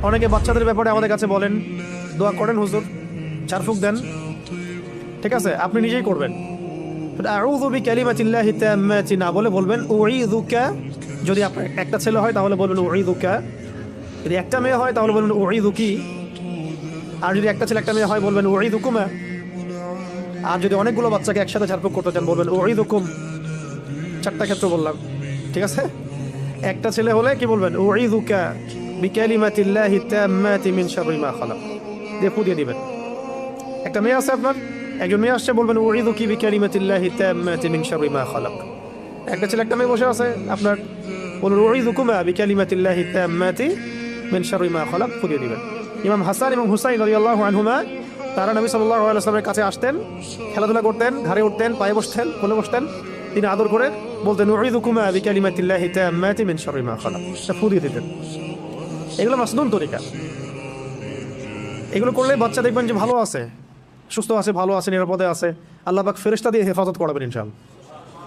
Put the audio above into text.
অনেকে বাচ্চাদের ব্যাপারে আমাদের কাছে বলেন দোয়া করেন হুজুর, ঝাড়ফুঁক দেন, ঠিক আছে, আপনি নিজেই করবেন। আউযু বিকালিমাতিল্লাহি তাম্মাতি না বলে বলবেন উঈযুকা। যদি আপনার একটা ছেলে হয় তাহলে বলবেন উঈযুকা, যদি একটা মেয়ে হয় তাহলে বলবেন উঈযুকি, আর যদি একটা ছেলে একটা মেয়ে হয় বলবেন উঈযুকুমা। আর যদি অনেকগুলো বাচ্চাকে একসাথে ঝাড়ফুঁক করতে চান বলবেন উঈযুকুম। চারটা ক্ষেত্র বললাম, ঠিক আছে। একটা ছেলে হলে কি বলবেন উঈযুকা বিকালিমাতিল্লাহি তাম্মাতি মিন শাররি মা খালাক, দিয়ে ফু দিয়ে দিবেন। একটা মেয়ে আছে আপনার, একজন মেয়ে আসছে, বলবেন উঈযুকি বিকালিমাতিল্লাহি তাম্মাতি মিন শাররি মা খালাক। একটা ছেলে একটা মেয়ে বসে আছে আপনার, বলুন উঈযুকুমা বিকালিমাতিল্লাহি তাম্মাতি মিন শাররি মা খালাক, ফু দিয়ে দিবেন। ইমাম হাসান এবং হুসাইন রাদিয়াল্লাহু আনহুমা তারা নবী সাল্লাল্লাহু আলাইহি ওয়াসাল্লামের কাছে আসতেন, খেলাধুলা করতেন, ঘাড়ে উঠতেন, পায়ে বসতেন, কোলে বসতেন, তিনি আদর করে বলতেন উঈযুকুমা বিকালিমাতিল্লাহি তাম্মাতি মিন শাররি মা খালাক, ফু দিয়ে দিতেন। এগুলো মাসনুন তরিকা। এগুলো করলে বাচ্চা দেখবেন যে ভালো আছে, সুস্থ আছে, ভালো আছে, নিরাপদে আছে। আল্লাহ পাক ফেরেশতা দিয়ে হেফাজত করাবেন ইনশাআল্লাহ।